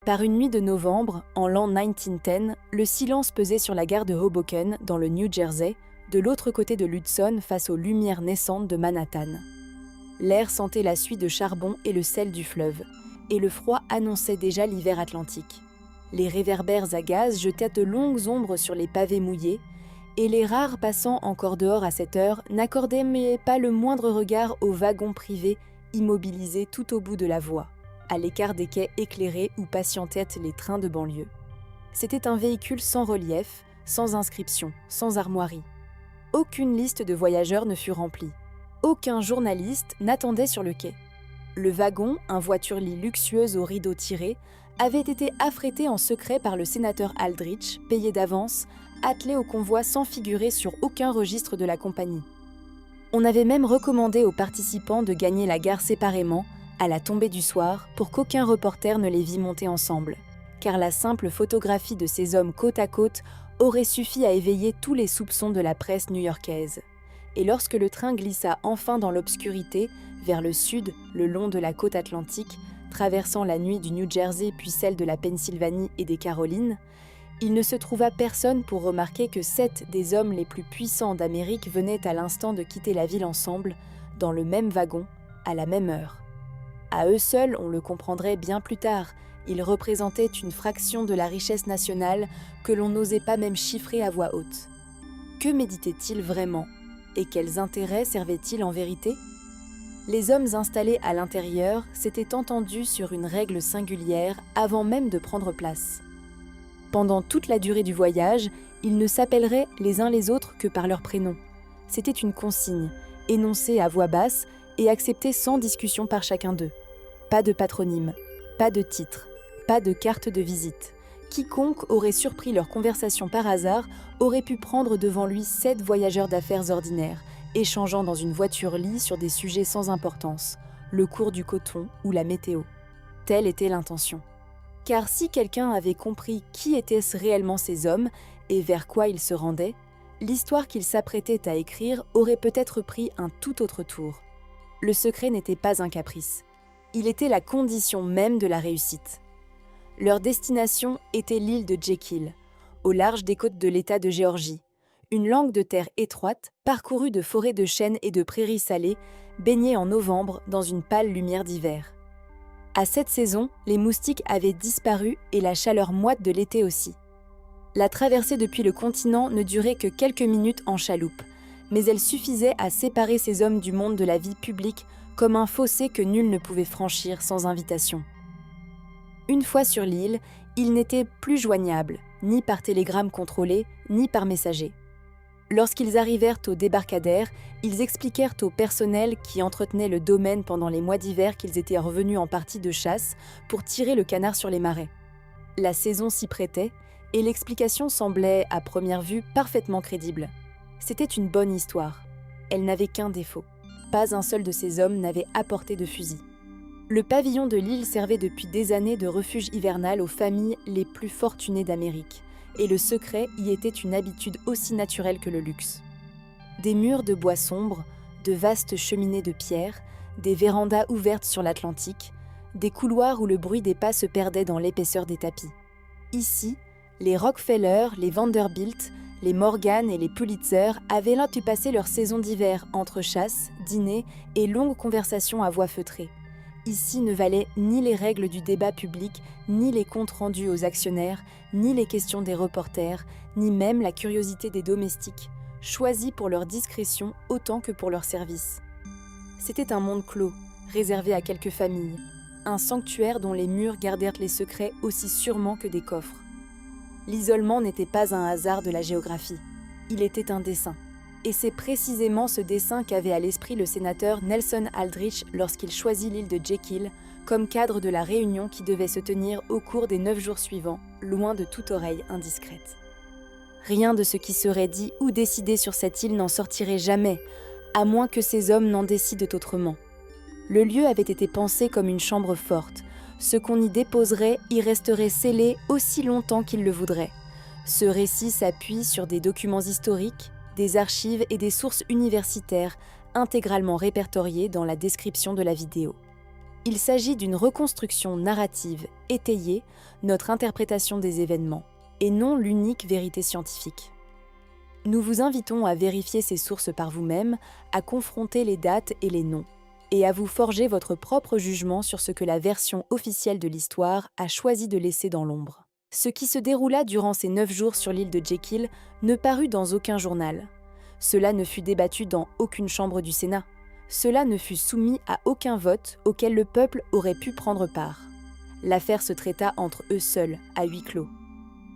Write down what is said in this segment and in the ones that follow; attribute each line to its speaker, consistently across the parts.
Speaker 1: Par une nuit de novembre, en l'an 1910, le silence pesait sur la gare de Hoboken, dans le New Jersey, de l'autre côté de l'Hudson face aux lumières naissantes de Manhattan. L'air sentait la suie de charbon et le sel du fleuve, et le froid annonçait déjà l'hiver atlantique. Les réverbères à gaz jetaient de longues ombres sur les pavés mouillés, et les rares passants encore dehors à cette heure n'accordaient pas le moindre regard aux wagons privés immobilisés tout au bout de la voie, à l'écart des quais éclairés où patientaient les trains de banlieue. C'était un véhicule sans relief, sans inscription, sans armoirie. Aucune liste de voyageurs ne fut remplie. Aucun journaliste n'attendait sur le quai. Le wagon, un voiture-lit luxueuse aux rideaux tirés, avait été affrété en secret par le sénateur Aldrich, payé d'avance, attelé au convoi sans figurer sur aucun registre de la compagnie. On avait même recommandé aux participants de gagner la gare séparément, à la tombée du soir, pour qu'aucun reporter ne les vît monter ensemble, car la simple photographie de ces hommes côte à côte aurait suffi à éveiller tous les soupçons de la presse new-yorkaise. Et lorsque le train glissa enfin dans l'obscurité, vers le sud, le long de la côte atlantique, traversant la nuit du New Jersey puis celle de la Pennsylvanie et des Carolines, il ne se trouva personne pour remarquer que 7 des hommes les plus puissants d'Amérique venaient à l'instant de quitter la ville ensemble, dans le même wagon, à la même heure. À eux seuls, on le comprendrait bien plus tard, ils représentaient une fraction de la richesse nationale que l'on n'osait pas même chiffrer à voix haute. Que méditaient-ils vraiment ? Et quels intérêts servaient-ils en vérité ? Les hommes installés à l'intérieur s'étaient entendus sur une règle singulière avant même de prendre place. Pendant toute la durée du voyage, ils ne s'appelleraient les uns les autres que par leur prénom. C'était une consigne, énoncée à voix basse et acceptée sans discussion par chacun d'eux. Pas de patronyme, pas de titre, pas de carte de visite. Quiconque aurait surpris leur conversation par hasard aurait pu prendre devant lui 7 voyageurs d'affaires ordinaires, échangeant dans une voiture-lit sur des sujets sans importance, le cours du coton ou la météo. Telle était l'intention. Car si quelqu'un avait compris qui étaient réellement ces hommes et vers quoi ils se rendaient, l'histoire qu'ils s'apprêtaient à écrire aurait peut-être pris un tout autre tour. Le secret n'était pas un caprice. Il était la condition même de la réussite. Leur destination était l'île de Jekyll, au large des côtes de l'État de Géorgie, une langue de terre étroite, parcourue de forêts de chênes et de prairies salées, baignée en novembre dans une pâle lumière d'hiver. À cette saison, les moustiques avaient disparu et la chaleur moite de l'été aussi. La traversée depuis le continent ne durait que quelques minutes en chaloupe, mais elle suffisait à séparer ces hommes du monde de la vie publique comme un fossé que nul ne pouvait franchir sans invitation. Une fois sur l'île, ils n'étaient plus joignables, ni par télégramme contrôlé, ni par messager. Lorsqu'ils arrivèrent au débarcadère, ils expliquèrent au personnel qui entretenait le domaine pendant les mois d'hiver qu'ils étaient revenus en partie de chasse pour tirer le canard sur les marais. La saison s'y prêtait, et l'explication semblait, à première vue, parfaitement crédible. C'était une bonne histoire. Elle n'avait qu'un défaut. Pas un seul de ces hommes n'avait apporté de fusil. Le pavillon de l'île servait depuis des années de refuge hivernal aux familles les plus fortunées d'Amérique, et le secret y était une habitude aussi naturelle que le luxe. Des murs de bois sombre, de vastes cheminées de pierre, des vérandas ouvertes sur l'Atlantique, des couloirs où le bruit des pas se perdait dans l'épaisseur des tapis. Ici, les Rockefeller, les Vanderbilt, les Morgan et les Pulitzer avaient là pu passer leur saison d'hiver entre chasse, dîner et longues conversations à voix feutrée. Ici ne valaient ni les règles du débat public, ni les comptes rendus aux actionnaires, ni les questions des reporters, ni même la curiosité des domestiques, choisis pour leur discrétion autant que pour leur service. C'était un monde clos, réservé à quelques familles, un sanctuaire dont les murs gardèrent les secrets aussi sûrement que des coffres. L'isolement n'était pas un hasard de la géographie, il était un dessein. Et c'est précisément ce dessein qu'avait à l'esprit le sénateur Nelson Aldrich lorsqu'il choisit l'île de Jekyll comme cadre de la réunion qui devait se tenir au cours des 9 jours suivants, loin de toute oreille indiscrète. Rien de ce qui serait dit ou décidé sur cette île n'en sortirait jamais, à moins que ces hommes n'en décident autrement. Le lieu avait été pensé comme une chambre forte. Ce qu'on y déposerait y resterait scellé aussi longtemps qu'il le voudrait. Ce récit s'appuie sur des documents historiques, des archives et des sources universitaires intégralement répertoriées dans la description de la vidéo. Il s'agit d'une reconstruction narrative étayée, notre interprétation des événements, et non l'unique vérité scientifique. Nous vous invitons à vérifier ces sources par vous-même, à confronter les dates et les noms, et à vous forger votre propre jugement sur ce que la version officielle de l'histoire a choisi de laisser dans l'ombre. Ce qui se déroula durant ces 9 jours sur l'île de Jekyll ne parut dans aucun journal. Cela ne fut débattu dans aucune chambre du Sénat. Cela ne fut soumis à aucun vote auquel le peuple aurait pu prendre part. L'affaire se traita entre eux seuls, à huis clos.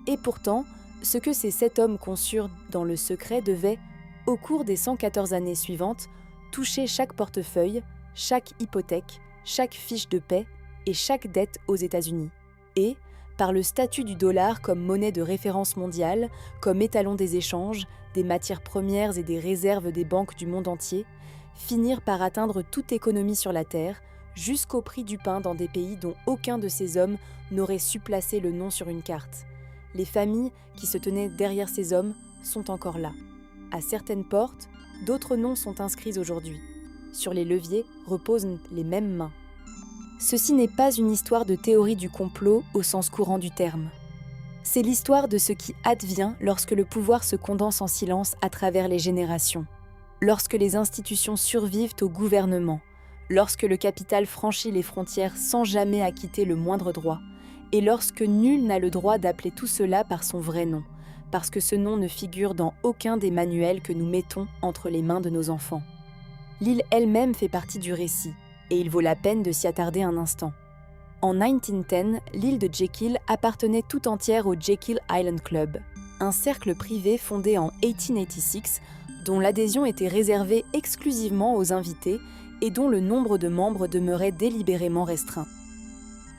Speaker 1: Et pourtant, ce que ces 7 hommes conçurent dans le secret devait, au cours des 114 années suivantes, toucher chaque portefeuille, chaque hypothèque, chaque fiche de paie et chaque dette aux États-Unis. Et, par le statut du dollar comme monnaie de référence mondiale, comme étalon des échanges, des matières premières et des réserves des banques du monde entier, finirent par atteindre toute économie sur la Terre, jusqu'au prix du pain dans des pays dont aucun de ces hommes n'aurait su placer le nom sur une carte. Les familles qui se tenaient derrière ces hommes sont encore là. À certaines portes, d'autres noms sont inscrits aujourd'hui. Sur les leviers reposent les mêmes mains. Ceci n'est pas une histoire de théorie du complot au sens courant du terme. C'est l'histoire de ce qui advient lorsque le pouvoir se condense en silence à travers les générations, lorsque les institutions survivent au gouvernement, lorsque le capital franchit les frontières sans jamais acquitter le moindre droit, et lorsque nul n'a le droit d'appeler tout cela par son vrai nom, parce que ce nom ne figure dans aucun des manuels que nous mettons entre les mains de nos enfants. L'île elle-même fait partie du récit, et il vaut la peine de s'y attarder un instant. En 1910, l'île de Jekyll appartenait tout entière au Jekyll Island Club, un cercle privé fondé en 1886 dont l'adhésion était réservée exclusivement aux invités et dont le nombre de membres demeurait délibérément restreint.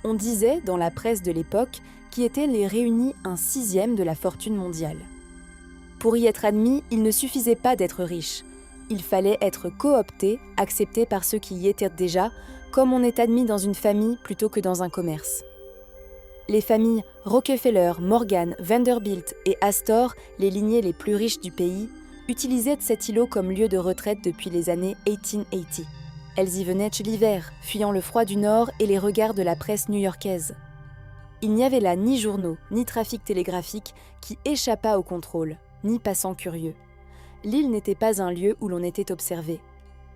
Speaker 1: On disait, dans la presse de l'époque, qu'y étaient les réunis un 6e de la fortune mondiale. Pour y être admis, il ne suffisait pas d'être riche. Il fallait être coopté, accepté par ceux qui y étaient déjà, comme on est admis dans une famille plutôt que dans un commerce. Les familles Rockefeller, Morgan, Vanderbilt et Astor, les lignées les plus riches du pays, utilisaient cet îlot comme lieu de retraite depuis les années 1880. Elles y venaient l'hiver, fuyant le froid du Nord et les regards de la presse new-yorkaise. Il n'y avait là ni journaux, ni trafic télégraphique qui échappât au contrôle, ni passants curieux. L'île n'était pas un lieu où l'on était observé.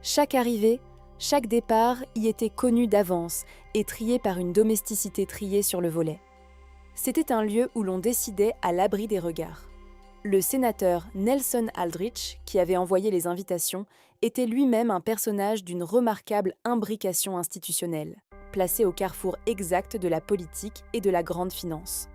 Speaker 1: Chaque arrivée, chaque départ y était connu d'avance et trié par une domesticité triée sur le volet. C'était un lieu où l'on décidait à l'abri des regards. Le sénateur Nelson Aldrich, qui avait envoyé les invitations, était lui-même un personnage d'une remarquable imbrication institutionnelle, placé au carrefour exact de la politique et de la grande finance.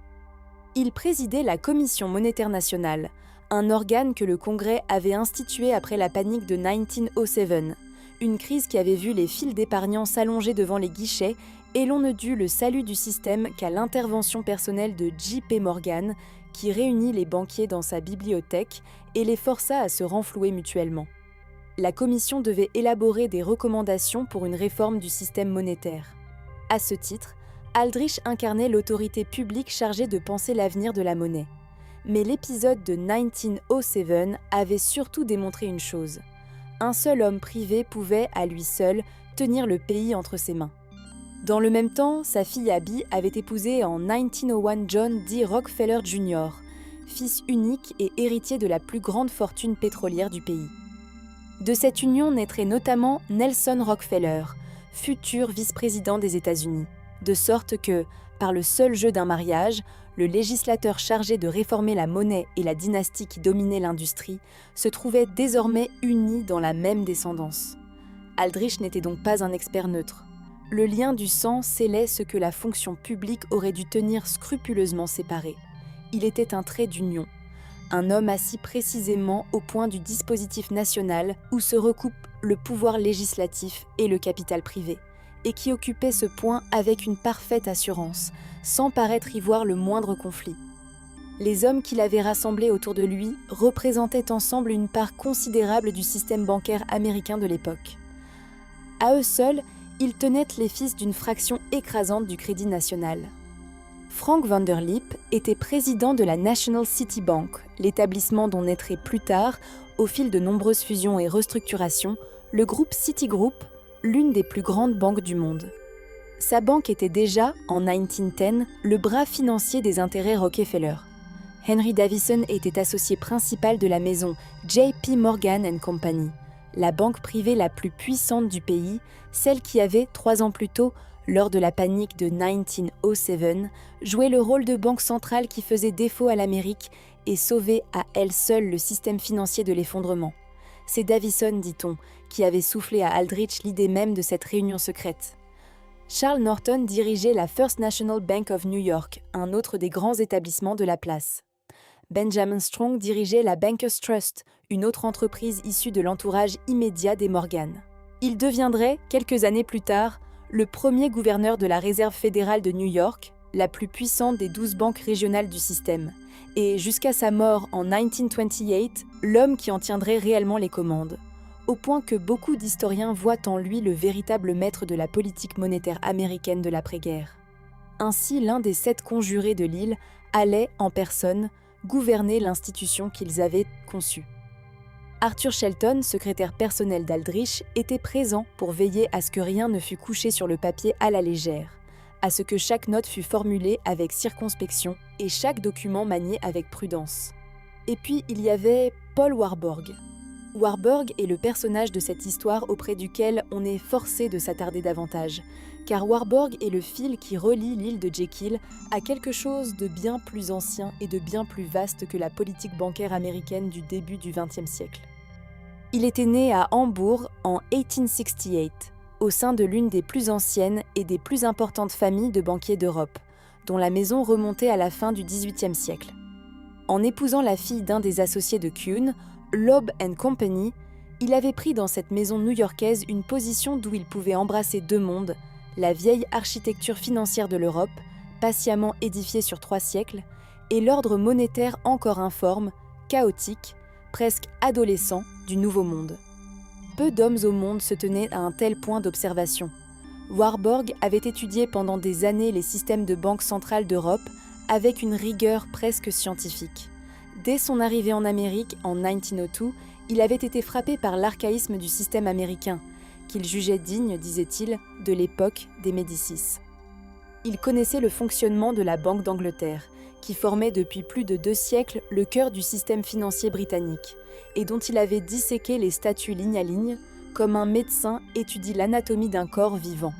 Speaker 1: Il présidait la Commission monétaire nationale, un organe que le Congrès avait institué après la panique de 1907, une crise qui avait vu les files d'épargnants s'allonger devant les guichets et l'on ne dut le salut du système qu'à l'intervention personnelle de J.P. Morgan, qui réunit les banquiers dans sa bibliothèque et les força à se renflouer mutuellement. La commission devait élaborer des recommandations pour une réforme du système monétaire. À ce titre, Aldrich incarnait l'autorité publique chargée de penser l'avenir de la monnaie. Mais l'épisode de 1907 avait surtout démontré une chose. Un seul homme privé pouvait, à lui seul, tenir le pays entre ses mains. Dans le même temps, sa fille Abby avait épousé en 1901 John D. Rockefeller Jr., fils unique et héritier de la plus grande fortune pétrolière du pays. De cette union naîtrait notamment Nelson Rockefeller, futur vice-président des États-Unis, de sorte que, par le seul jeu d'un mariage, le législateur chargé de réformer la monnaie et la dynastie qui dominait l'industrie se trouvait désormais unis dans la même descendance. Aldrich n'était donc pas un expert neutre. Le lien du sang scellait ce que la fonction publique aurait dû tenir scrupuleusement séparé. Il était un trait d'union, un homme assis précisément au point du dispositif national où se recoupent le pouvoir législatif et le capital privé, et qui occupait ce point avec une parfaite assurance, sans paraître y voir le moindre conflit. Les hommes qu'il avait rassemblés autour de lui représentaient ensemble une part considérable du système bancaire américain de l'époque. À eux seuls, ils tenaient les fils d'une fraction écrasante du Crédit national. Frank Vanderlip était président de la National City Bank, l'établissement dont naîtrait plus tard, au fil de nombreuses fusions et restructurations, le groupe Citigroup, l'une des plus grandes banques du monde. sa banque était déjà, en 1910, le bras financier des intérêts Rockefeller. Henry Davison était associé principal de la maison J.P. Morgan & Company, la banque privée la plus puissante du pays, celle qui avait, 3 ans plus tôt, lors de la panique de 1907, joué le rôle de banque centrale qui faisait défaut à l'Amérique et sauvait à elle seule le système financier de l'effondrement. C'est Davison, dit-on, qui avait soufflé à Aldrich l'idée même de cette réunion secrète. Charles Norton dirigeait la First National Bank of New York, un autre des grands établissements de la place. Benjamin Strong dirigeait la Bankers Trust, une autre entreprise issue de l'entourage immédiat des Morgan. Il deviendrait, quelques années plus tard, le premier gouverneur de la Réserve fédérale de New York, la plus puissante des 12 banques régionales du système, et jusqu'à sa mort en 1928, l'homme qui en tiendrait réellement les commandes, au point que beaucoup d'historiens voient en lui le véritable maître de la politique monétaire américaine de l'après-guerre. Ainsi, l'un des 7 conjurés de l'île allait, en personne, gouverner l'institution qu'ils avaient conçue. Arthur Shelton, secrétaire personnel d'Aldrich, était présent pour veiller à ce que rien ne fût couché sur le papier à la légère, à ce que chaque note fût formulée avec circonspection et chaque document manié avec prudence. Et puis il y avait Paul Warburg. Warburg est le personnage de cette histoire auprès duquel on est forcé de s'attarder davantage, car Warburg est le fil qui relie l'île de Jekyll à quelque chose de bien plus ancien et de bien plus vaste que la politique bancaire américaine du début du XXe siècle. Il était né à Hambourg en 1868, au sein de l'une des plus anciennes et des plus importantes familles de banquiers d'Europe, dont la maison remontait à la fin du XVIIIe siècle. En épousant la fille d'un des associés de Kuhn, Loeb & Company, il avait pris dans cette maison new-yorkaise une position d'où il pouvait embrasser 2 mondes, la vieille architecture financière de l'Europe, patiemment édifiée sur 3 siècles, et l'ordre monétaire encore informe, chaotique, presque adolescent du Nouveau Monde. Peu d'hommes au monde se tenaient à un tel point d'observation. Warburg avait étudié pendant des années les systèmes de banques centrales d'Europe avec une rigueur presque scientifique. Dès son arrivée en Amérique en 1902, il avait été frappé par l'archaïsme du système américain, qu'il jugeait digne, disait-il, de l'époque des Médicis. Il connaissait le fonctionnement de la Banque d'Angleterre, qui formait depuis plus de 2 siècles le cœur du système financier britannique, et dont il avait disséqué les statuts ligne à ligne, comme un médecin étudie l'anatomie d'un corps vivant.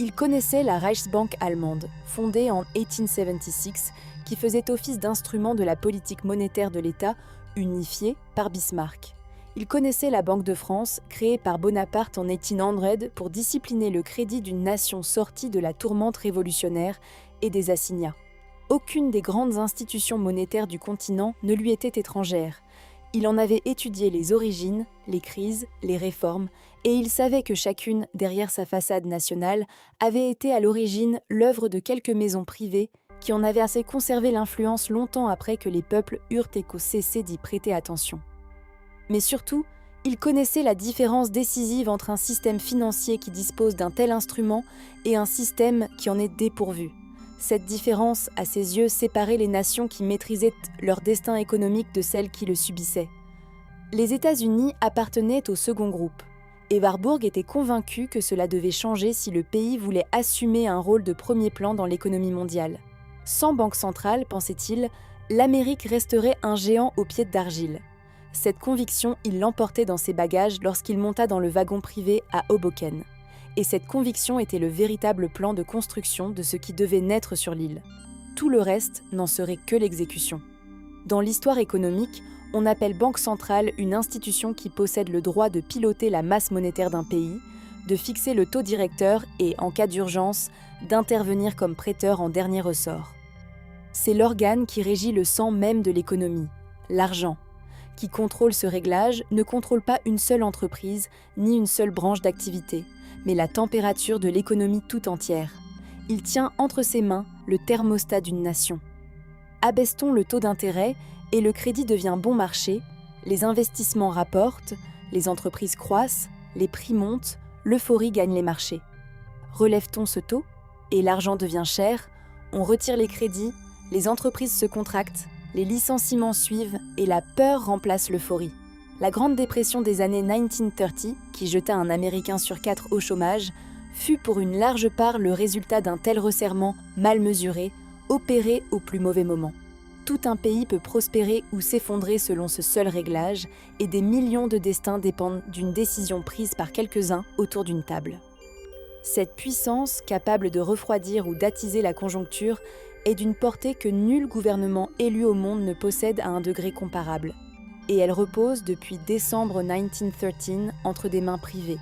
Speaker 1: Il connaissait la Reichsbank allemande, fondée en 1876, qui faisait office d'instrument de la politique monétaire de l'État, unifiée par Bismarck. Il connaissait la Banque de France, créée par Bonaparte en 1800 pour discipliner le crédit d'une nation sortie de la tourmente révolutionnaire et des assignats. Aucune des grandes institutions monétaires du continent ne lui était étrangère. Il en avait étudié les origines, les crises, les réformes, et il savait que chacune, derrière sa façade nationale, avait été à l'origine l'œuvre de quelques maisons privées qui en avaient assez conservé l'influence longtemps après que les peuples eurent cessé d'y prêter attention. Mais surtout, il connaissait la différence décisive entre un système financier qui dispose d'un tel instrument et un système qui en est dépourvu. Cette différence, à ses yeux, séparait les nations qui maîtrisaient leur destin économique de celles qui le subissaient. Les États-Unis appartenaient au second groupe, et Warburg était convaincu que cela devait changer si le pays voulait assumer un rôle de premier plan dans l'économie mondiale. Sans banque centrale, pensait-il, l'Amérique resterait un géant aux pieds d'argile. Cette conviction, il l'emportait dans ses bagages lorsqu'il monta dans le wagon privé à Hoboken. Et cette conviction était le véritable plan de construction de ce qui devait naître sur l'île. Tout le reste n'en serait que l'exécution. Dans l'histoire économique, on appelle banque centrale une institution qui possède le droit de piloter la masse monétaire d'un pays, de fixer le taux directeur et, en cas d'urgence, d'intervenir comme prêteur en dernier ressort. C'est l'organe qui régit le sang même de l'économie, l'argent. Qui contrôle ce réglage ne contrôle pas une seule entreprise ni une seule branche d'activité, mais la température de l'économie tout entière. Il tient entre ses mains le thermostat d'une nation. Abaisse-t-on le taux d'intérêt et le crédit devient bon marché, les investissements rapportent, les entreprises croissent, les prix montent, l'euphorie gagne les marchés. Relève-t-on ce taux et l'argent devient cher, on retire les crédits, les entreprises se contractent, les licenciements suivent et la peur remplace l'euphorie. La Grande Dépression des années 1930, qui jeta un Américain sur 4 au chômage, fut pour une large part le résultat d'un tel resserrement mal mesuré, opéré au plus mauvais moment. Tout un pays peut prospérer ou s'effondrer selon ce seul réglage, et des millions de destins dépendent d'une décision prise par quelques-uns autour d'une table. Cette puissance, capable de refroidir ou d'attiser la conjoncture, est d'une portée que nul gouvernement élu au monde ne possède à un degré comparable. Et elle repose depuis décembre 1913 entre des mains privées.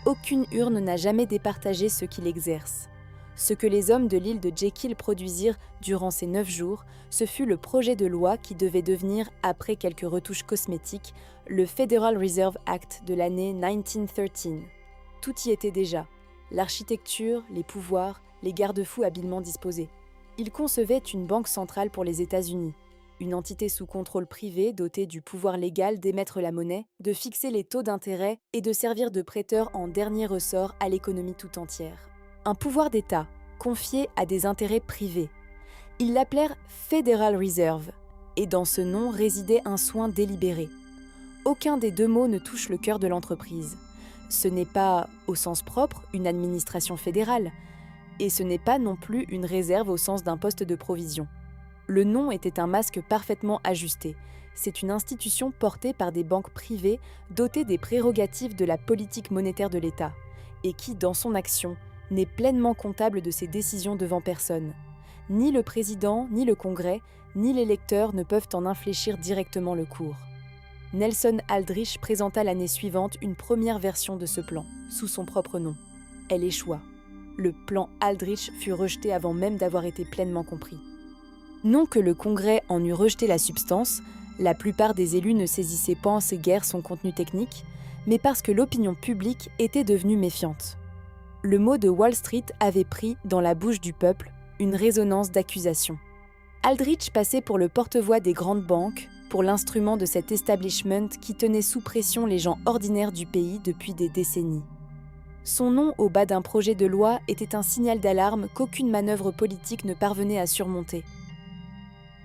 Speaker 1: Aucune urne n'a jamais départagé ceux qui l'exercent. Ce que les hommes de l'île de Jekyll produisirent durant ces 9 jours, ce fut le projet de loi qui devait devenir, après quelques retouches cosmétiques, le Federal Reserve Act de l'année 1913. Tout y était déjà. L'architecture, les pouvoirs, les garde-fous habilement disposés. Il concevait une banque centrale pour les États-Unis, une entité sous contrôle privé dotée du pouvoir légal d'émettre la monnaie, de fixer les taux d'intérêt et de servir de prêteur en dernier ressort à l'économie tout entière. Un pouvoir d'État confié à des intérêts privés. Ils l'appelèrent Federal Reserve, et dans ce nom résidait un soin délibéré. Aucun des deux mots ne touche le cœur de l'entreprise. Ce n'est pas, au sens propre, une administration fédérale, et ce n'est pas non plus une réserve au sens d'un poste de provision. Le nom était un masque parfaitement ajusté. C'est une institution portée par des banques privées dotées des prérogatives de la politique monétaire de l'État, et qui, dans son action, n'est pleinement comptable de ses décisions devant personne. Ni le président, ni le Congrès, ni l'électeur ne peuvent en infléchir directement le cours. Nelson Aldrich présenta l'année suivante une première version de ce plan, sous son propre nom. Elle échoua. Le plan Aldrich fut rejeté avant même d'avoir été pleinement compris. Non que le Congrès en eût rejeté la substance, la plupart des élus ne saisissaient pas en ces guerres son contenu technique, mais parce que l'opinion publique était devenue méfiante. Le mot de Wall Street avait pris, dans la bouche du peuple, une résonance d'accusation. Aldrich passait pour le porte-voix des grandes banques, pour l'instrument de cet establishment qui tenait sous pression les gens ordinaires du pays depuis des décennies. Son nom au bas d'un projet de loi était un signal d'alarme qu'aucune manœuvre politique ne parvenait à surmonter.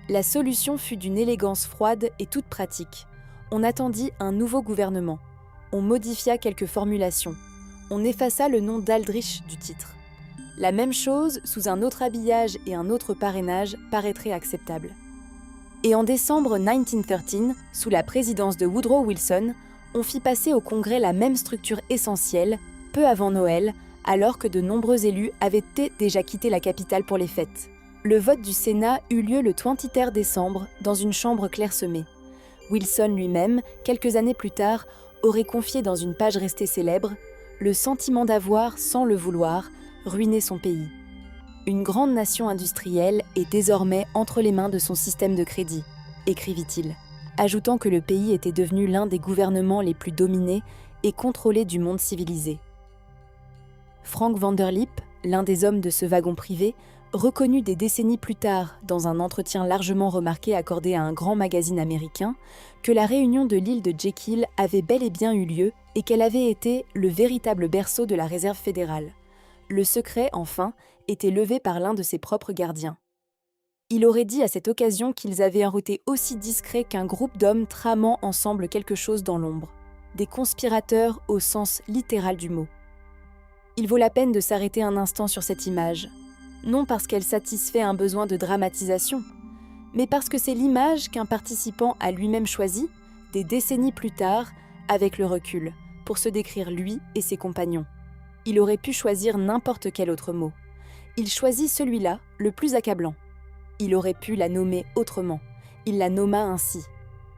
Speaker 1: La solution fut d'une élégance froide et toute pratique. On attendit un nouveau gouvernement. On modifia quelques formulations. On effaça le nom d'Aldrich du titre. La même chose, sous un autre habillage et un autre parrainage, paraîtrait acceptable. Et en décembre 1913, sous la présidence de Woodrow Wilson, on fit passer au Congrès la même structure essentielle, peu avant Noël, alors que de nombreux élus avaient déjà quitté la capitale pour les fêtes. Le vote du Sénat eut lieu le 23 décembre dans une chambre clairsemée. Wilson lui-même, quelques années plus tard, aurait confié dans une page restée célèbre « Le sentiment d'avoir, sans le vouloir, ruiné son pays ». Une grande nation industrielle est désormais entre les mains de son système de crédit, écrivit-il, ajoutant que le pays était devenu l'un des gouvernements les plus dominés et contrôlés du monde civilisé. Frank Vanderlip, l'un des hommes de ce wagon privé, reconnut des décennies plus tard, dans un entretien largement remarqué accordé à un grand magazine américain, que la réunion de l'île de Jekyll avait bel et bien eu lieu et qu'elle avait été le véritable berceau de la réserve fédérale. Le secret, enfin, était levé par l'un de ses propres gardiens. Il aurait dit à cette occasion qu'ils avaient un côté aussi discret qu'un groupe d'hommes tramant ensemble quelque chose dans l'ombre. Des conspirateurs au sens littéral du mot. Il vaut la peine de s'arrêter un instant sur cette image, non parce qu'elle satisfait un besoin de dramatisation, mais parce que c'est l'image qu'un participant a lui-même choisie, des décennies plus tard, avec le recul, pour se décrire lui et ses compagnons. Il aurait pu choisir n'importe quel autre mot. Il choisit celui-là, le plus accablant. Il aurait pu la nommer autrement. Il la nomma ainsi.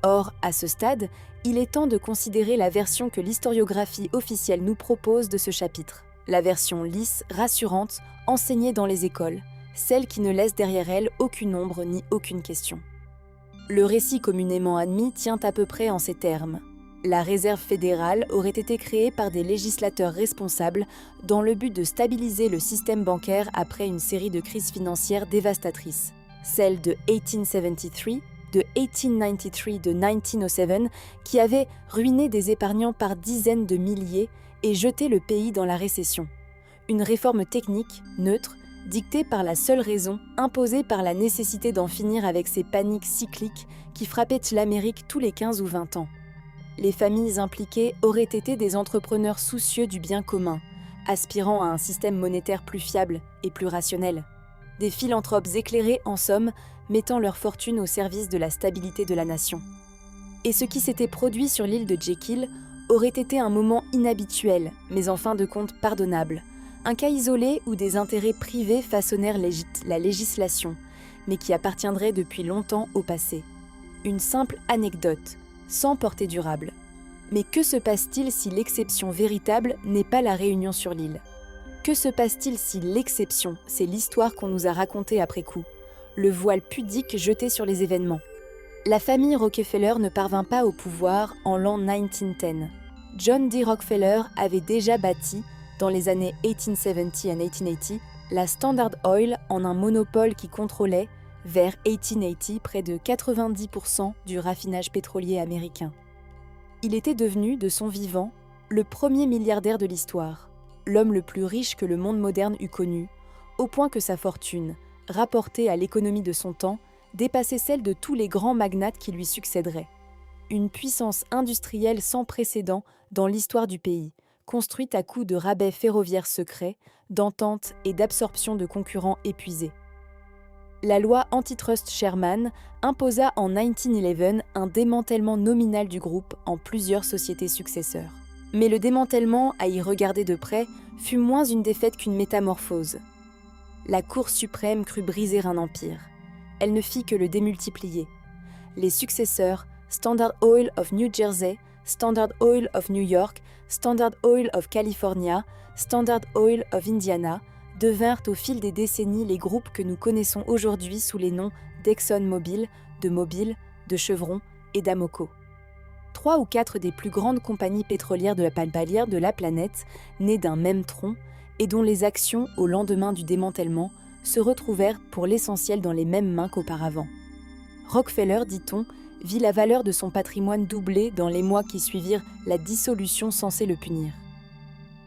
Speaker 1: Or, à ce stade, il est temps de considérer la version que l'historiographie officielle nous propose de ce chapitre. La version lisse, rassurante, enseignée dans les écoles, celle qui ne laisse derrière elle aucune ombre ni aucune question. Le récit communément admis tient à peu près en ces termes. La réserve fédérale aurait été créée par des législateurs responsables dans le but de stabiliser le système bancaire après une série de crises financières dévastatrices. Celle de 1873, de 1893, de 1907, qui avait ruiné des épargnants par dizaines de milliers et jeté le pays dans la récession. Une réforme technique, neutre, dictée par la seule raison, imposée par la nécessité d'en finir avec ces paniques cycliques qui frappaient l'Amérique tous les 15 ou 20 ans. Les familles impliquées auraient été des entrepreneurs soucieux du bien commun, aspirant à un système monétaire plus fiable et plus rationnel. Des philanthropes éclairés, en somme, mettant leur fortune au service de la stabilité de la nation. Et ce qui s'était produit sur l'île de Jekyll aurait été un moment inhabituel, mais en fin de compte pardonnable. Un cas isolé où des intérêts privés façonnèrent la législation, mais qui appartiendrait depuis longtemps au passé. Une simple anecdote, sans portée durable. Mais que se passe-t-il si l'exception véritable n'est pas la réunion sur l'île ? Que se passe-t-il si l'exception, c'est l'histoire qu'on nous a racontée après coup, le voile pudique jeté sur les événements ? La famille Rockefeller ne parvint pas au pouvoir en l'an 1910. John D. Rockefeller avait déjà bâti, dans les années 1870 et 1880, la Standard Oil en un monopole qui contrôlait, vers 1880, près de 90% du raffinage pétrolier américain. Il était devenu, de son vivant, le premier milliardaire de l'histoire, l'homme le plus riche que le monde moderne eût connu, au point que sa fortune, rapportée à l'économie de son temps, dépassait celle de tous les grands magnates qui lui succéderaient. Une puissance industrielle sans précédent dans l'histoire du pays, construite à coups de rabais ferroviaires secrets, d'ententes et d'absorption de concurrents épuisés. La loi antitrust Sherman imposa en 1911 un démantèlement nominal du groupe en plusieurs sociétés successeurs. Mais le démantèlement, à y regarder de près, fut moins une défaite qu'une métamorphose. La Cour suprême crut briser un empire. Elle ne fit que le démultiplier. Les successeurs, Standard Oil of New Jersey, Standard Oil of New York, Standard Oil of California, Standard Oil of Indiana, devinrent au fil des décennies les groupes que nous connaissons aujourd'hui sous les noms d'ExxonMobil, de Mobil, de Chevron et d'Amoco. 3 ou 4 des plus grandes compagnies pétrolières de la planète, nées d'un même tronc, et dont les actions, au lendemain du démantèlement, se retrouvèrent pour l'essentiel dans les mêmes mains qu'auparavant. Rockefeller, dit-on, vit la valeur de son patrimoine doubler dans les mois qui suivirent la dissolution censée le punir.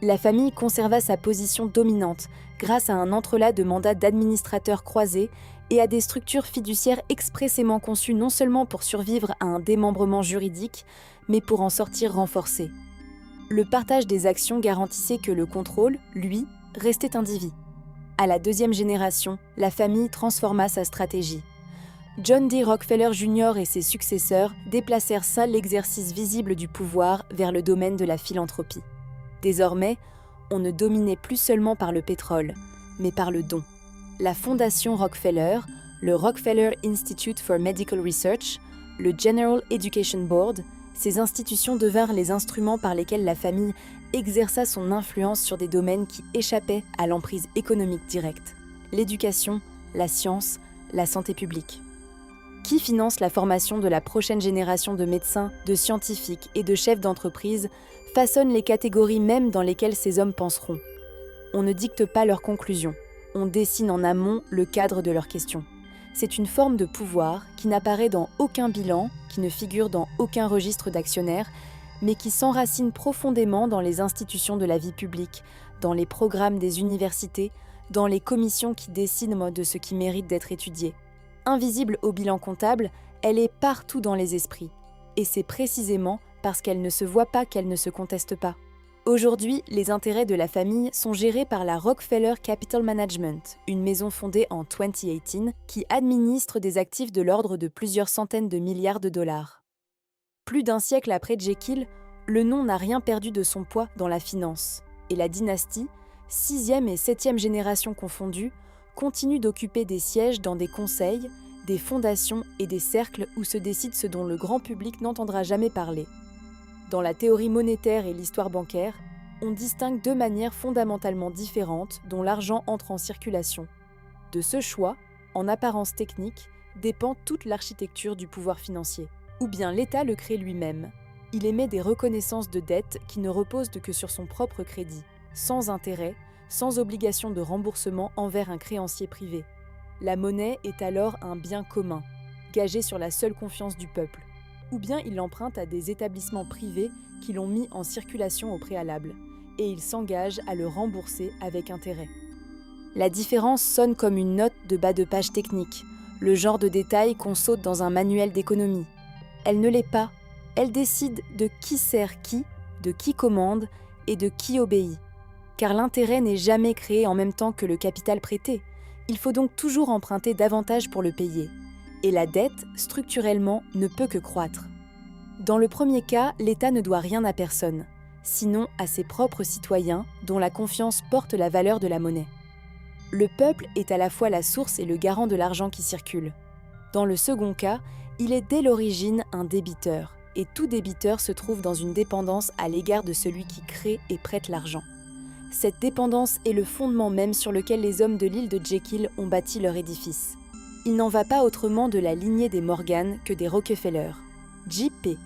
Speaker 1: La famille conserva sa position dominante grâce à un entrelac de mandats d'administrateurs croisés et à des structures fiduciaires expressément conçues non seulement pour survivre à un démembrement juridique, mais pour en sortir renforcées. Le partage des actions garantissait que le contrôle, lui, restait indivis. À la 2e génération, la famille transforma sa stratégie. John D. Rockefeller Jr. et ses successeurs déplacèrent seuls l'exercice visible du pouvoir vers le domaine de la philanthropie. Désormais, on ne dominait plus seulement par le pétrole, mais par le don. La Fondation Rockefeller, le Rockefeller Institute for Medical Research, le General Education Board, ces institutions devinrent les instruments par lesquels la famille exerça son influence sur des domaines qui échappaient à l'emprise économique directe: l'éducation, la science, la santé publique. Qui finance la formation de la prochaine génération de médecins, de scientifiques et de chefs d'entreprise façonne les catégories mêmes dans lesquelles ces hommes penseront. On ne dicte pas leurs conclusions, on dessine en amont le cadre de leurs questions. C'est une forme de pouvoir qui n'apparaît dans aucun bilan, qui ne figure dans aucun registre d'actionnaires, mais qui s'enracine profondément dans les institutions de la vie publique, dans les programmes des universités, dans les commissions qui décident de ce qui mérite d'être étudié. Invisible au bilan comptable, elle est partout dans les esprits. Et c'est précisément parce qu'elle ne se voit pas qu'elle ne se conteste pas. Aujourd'hui, les intérêts de la famille sont gérés par la Rockefeller Capital Management, une maison fondée en 2018 qui administre des actifs de l'ordre de plusieurs centaines de milliards de dollars. Plus d'un siècle après Jekyll, le nom n'a rien perdu de son poids dans la finance, et la dynastie, 6e et 7e génération confondues, continue d'occuper des sièges dans des conseils, des fondations et des cercles où se décide ce dont le grand public n'entendra jamais parler. Dans la théorie monétaire et l'histoire bancaire, on distingue 2 manières fondamentalement différentes dont l'argent entre en circulation. De ce choix, en apparence technique, dépend toute l'architecture du pouvoir financier. Ou bien l'État le crée lui-même. Il émet des reconnaissances de dettes qui ne reposent que sur son propre crédit, sans intérêt, sans obligation de remboursement envers un créancier privé. La monnaie est alors un bien commun, gagé sur la seule confiance du peuple. Ou bien il l'emprunte à des établissements privés qui l'ont mis en circulation au préalable, et il s'engage à le rembourser avec intérêt. La différence sonne comme une note de bas de page technique, le genre de détail qu'on saute dans un manuel d'économie. Elle ne l'est pas, elle décide de qui sert qui, de qui commande et de qui obéit. car l'intérêt n'est jamais créé en même temps que le capital prêté. Il faut donc toujours emprunter davantage pour le payer. Et la dette, structurellement, ne peut que croître. Dans le premier cas, l'État ne doit rien à personne, sinon à ses propres citoyens, dont la confiance porte la valeur de la monnaie. Le peuple est à la fois la source et le garant de l'argent qui circule. Dans le second cas, il est dès l'origine un débiteur, et tout débiteur se trouve dans une dépendance à l'égard de celui qui crée et prête l'argent. Cette dépendance est le fondement même sur lequel les hommes de l'île de Jekyll ont bâti leur édifice. Il n'en va pas autrement de la lignée des Morgan que des Rockefeller. J.P.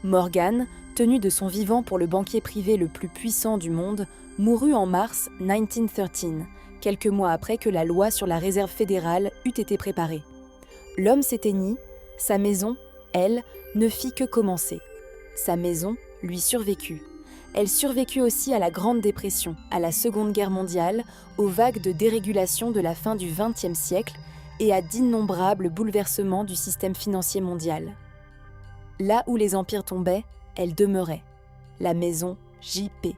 Speaker 1: Morgan, tenu de son vivant pour le banquier privé le plus puissant du monde, mourut en mars 1913, quelques mois après que la loi sur la réserve fédérale eût été préparée. L'homme s'éteignit, sa maison, elle, ne fit que commencer. Sa maison lui survécut. Elle survécut aussi à la Grande Dépression, à la Seconde Guerre mondiale, aux vagues de dérégulation de la fin du XXe siècle et à d'innombrables bouleversements du système financier mondial. Là où les empires tombaient, elle demeurait. La maison J.P.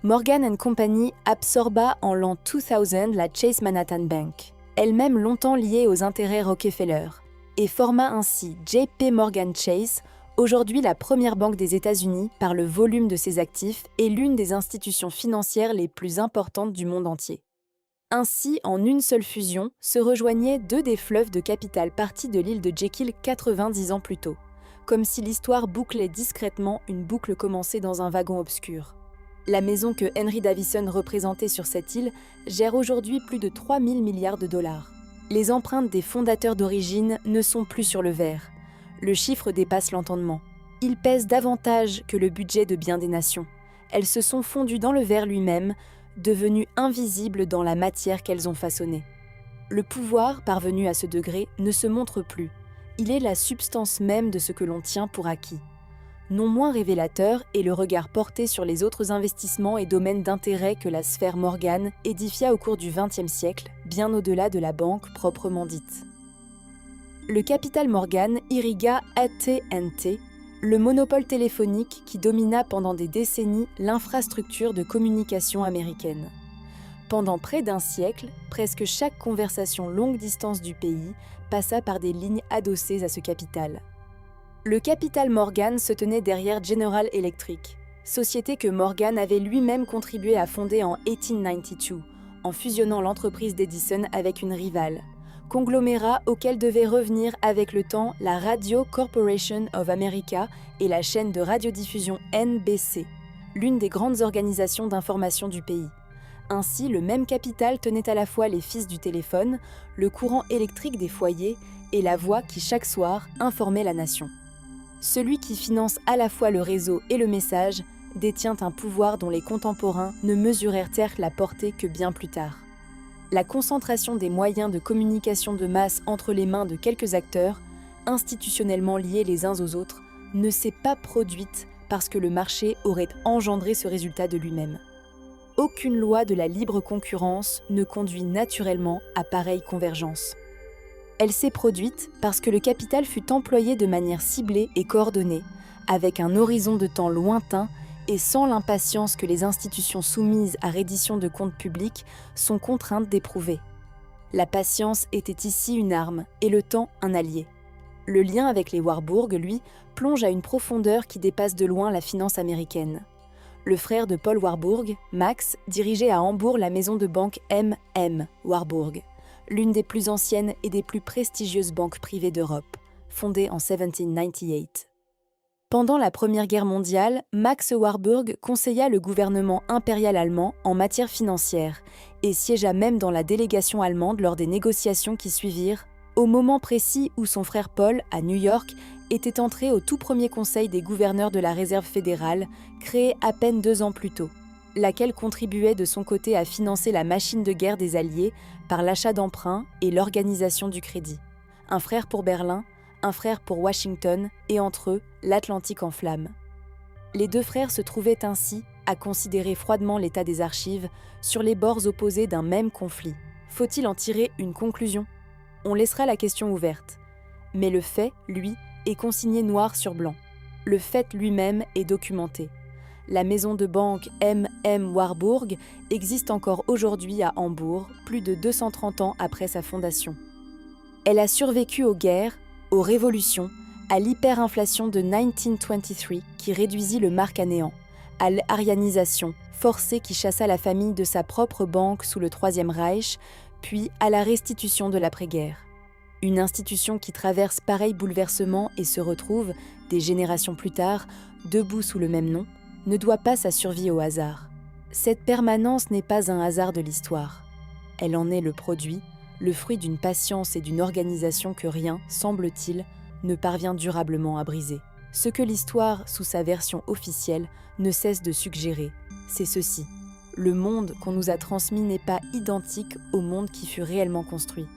Speaker 1: Morgan & Company absorba en l'an 2000 la Chase Manhattan Bank, elle-même longtemps liée aux intérêts Rockefeller, et forma ainsi J.P. Morgan Chase, aujourd'hui la première banque des États-Unis par le volume de ses actifs et l'une des institutions financières les plus importantes du monde entier. Ainsi, en une seule fusion, se rejoignaient deux des fleuves de capital partis de l'île de Jekyll 90 ans plus tôt, comme si l'histoire bouclait discrètement une boucle commencée dans un wagon obscur. La maison que Henry Davison représentait sur cette île gère aujourd'hui plus de 3 000 milliards de dollars. Les empreintes des fondateurs d'origine ne sont plus sur le verre. Le chiffre dépasse l'entendement. Il pèse davantage que le budget de bien des nations. Elles se sont fondues dans le verre lui-même, devenues invisibles dans la matière qu'elles ont façonnée. Le pouvoir, parvenu à ce degré, ne se montre plus. Il est la substance même de ce que l'on tient pour acquis. Non moins révélateur est le regard porté sur les autres investissements et domaines d'intérêt que la sphère Morgan édifia au cours du XXe siècle, bien au-delà de la banque proprement dite. Le capital Morgan irrigua AT&T, le monopole téléphonique qui domina pendant des décennies l'infrastructure de communication américaine. Pendant près d'un siècle, presque chaque conversation longue distance du pays passa par des lignes adossées à ce capital. Le capital Morgan se tenait derrière General Electric, société que Morgan avait lui-même contribué à fonder en 1892, en fusionnant l'entreprise d'Edison avec une rivale, conglomérat auquel devait revenir avec le temps la Radio Corporation of America et la chaîne de radiodiffusion NBC, l'une des grandes organisations d'information du pays. Ainsi, le même capital tenait à la fois les fils du téléphone, le courant électrique des foyers et la voix qui, chaque soir, informait la nation. Celui qui finance à la fois le réseau et le message détient un pouvoir dont les contemporains ne mesurèrent la portée que bien plus tard. La concentration des moyens de communication de masse entre les mains de quelques acteurs, institutionnellement liés les uns aux autres, ne s'est pas produite parce que le marché aurait engendré ce résultat de lui-même. Aucune loi de la libre concurrence ne conduit naturellement à pareille convergence. Elle s'est produite parce que le capital fut employé de manière ciblée et coordonnée, avec un horizon de temps lointain et sans l'impatience que les institutions soumises à reddition de comptes publics sont contraintes d'éprouver. La patience était ici une arme et le temps un allié. Le lien avec les Warburg, lui, plonge à une profondeur qui dépasse de loin la finance américaine. Le frère de Paul Warburg, Max, dirigeait à Hambourg la maison de banque M.M. Warburg, l'une des plus anciennes et des plus prestigieuses banques privées d'Europe, fondée en 1798. Pendant la Première Guerre mondiale, Max Warburg conseilla le gouvernement impérial allemand en matière financière et siégea même dans la délégation allemande lors des négociations qui suivirent, au moment précis où son frère Paul, à New York, était entré au tout premier conseil des gouverneurs de la Réserve fédérale, créé à peine 2 ans plus tôt, laquelle contribuait de son côté à financer la machine de guerre des Alliés par l'achat d'emprunts et l'organisation du crédit. Un frère pour Berlin, un frère pour Washington et entre eux, l'Atlantique en flammes. Les deux frères se trouvaient ainsi à considérer froidement l'état des archives sur les bords opposés d'un même conflit. Faut-il en tirer une conclusion ? On laissera la question ouverte. Mais le fait, lui, est consigné noir sur blanc. Le fait lui-même est documenté. La maison de banque M.M. Warburg existe encore aujourd'hui à Hambourg, plus de 230 ans après sa fondation. Elle a survécu aux guerres, aux révolutions, à l'hyperinflation de 1923 qui réduisit le mark à néant, à l'arianisation forcée qui chassa la famille de sa propre banque sous le Troisième Reich, puis à la restitution de l'après-guerre. Une institution qui traverse pareil bouleversement et se retrouve, des générations plus tard, debout sous le même nom, ne doit pas sa survie au hasard. Cette permanence n'est pas un hasard de l'histoire. Elle en est le produit, le fruit d'une patience et d'une organisation que rien, semble-t-il, ne parvient durablement à briser. Ce que l'histoire, sous sa version officielle, ne cesse de suggérer, c'est ceci. Le monde qu'on nous a transmis n'est pas identique au monde qui fut réellement construit.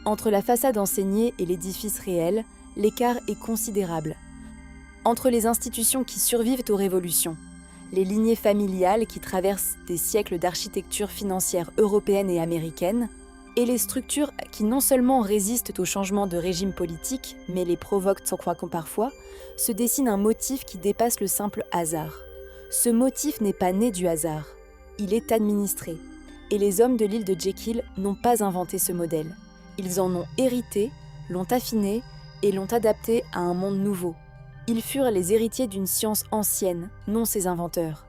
Speaker 1: Entre la façade enseignée et l'édifice réel, l'écart est considérable. Entre les institutions qui survivent aux révolutions, les lignées familiales qui traversent des siècles d'architecture financière européenne et américaine, et les structures qui non seulement résistent aux changements de régime politique, mais les provoquent sans croire qu'on parfois, se dessine un motif qui dépasse le simple hasard. Ce motif n'est pas né du hasard, il est administré. Et les hommes de l'île de Jekyll n'ont pas inventé ce modèle. Ils en ont hérité, l'ont affiné et l'ont adapté à un monde nouveau. Ils furent les héritiers d'une science ancienne, non ses inventeurs.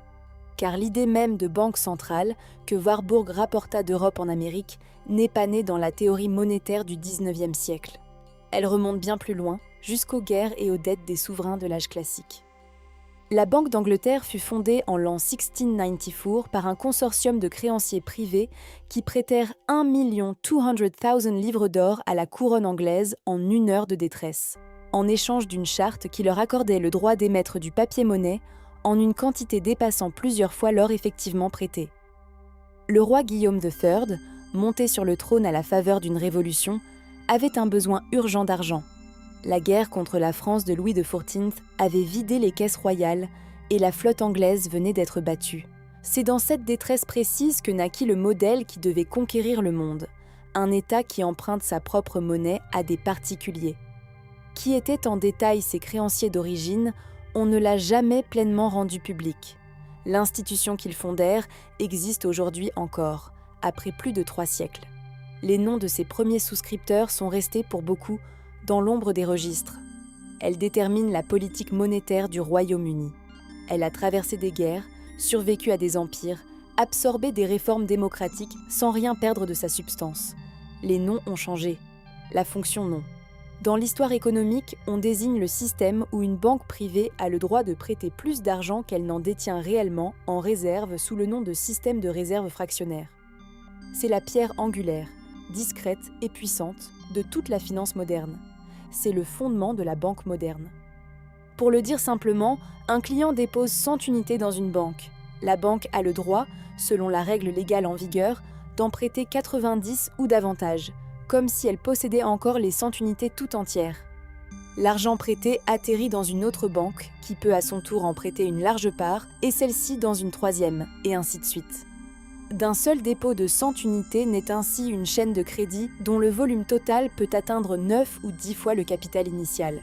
Speaker 1: Car l'idée même de banque centrale, que Warburg rapporta d'Europe en Amérique, n'est pas née dans la théorie monétaire du XIXe siècle. Elle remonte bien plus loin, jusqu'aux guerres et aux dettes des souverains de l'âge classique. La Banque d'Angleterre fut fondée en l'an 1694 par un consortium de créanciers privés qui prêtèrent 1 200 000 livres d'or à la couronne anglaise en une heure de détresse, en échange d'une charte qui leur accordait le droit d'émettre du papier-monnaie en une quantité dépassant plusieurs fois l'or effectivement prêté. Le roi Guillaume III, monté sur le trône à la faveur d'une révolution, avait un besoin urgent d'argent. La guerre contre la France de Louis XIV avait vidé les caisses royales et la flotte anglaise venait d'être battue. C'est dans cette détresse précise que naquit le modèle qui devait conquérir le monde, un État qui emprunte sa propre monnaie à des particuliers. Qui étaient en détail ses créanciers d'origine, on ne l'a jamais pleinement rendu public. L'institution qu'ils fondèrent existe aujourd'hui encore, après plus de 3 siècles. Les noms de ses premiers souscripteurs sont restés pour beaucoup dans l'ombre des registres. Elle détermine la politique monétaire du Royaume-Uni. Elle a traversé des guerres, survécu à des empires, absorbé des réformes démocratiques sans rien perdre de sa substance. Les noms ont changé, la fonction non. Dans l'histoire économique, on désigne le système où une banque privée a le droit de prêter plus d'argent qu'elle n'en détient réellement en réserve sous le nom de système de réserve fractionnaire. C'est la pierre angulaire, discrète et puissante, de toute la finance moderne. C'est le fondement de la banque moderne. Pour le dire simplement, un client dépose 100 unités dans une banque. La banque a le droit, selon la règle légale en vigueur, d'en prêter 90 ou davantage, comme si elle possédait encore les 100 unités tout entières. L'argent prêté atterrit dans une autre banque, qui peut à son tour en prêter une large part, et celle-ci dans une troisième, et ainsi de suite. D'un seul dépôt de 100 unités naît ainsi une chaîne de crédit dont le volume total peut atteindre 9 ou 10 fois le capital initial.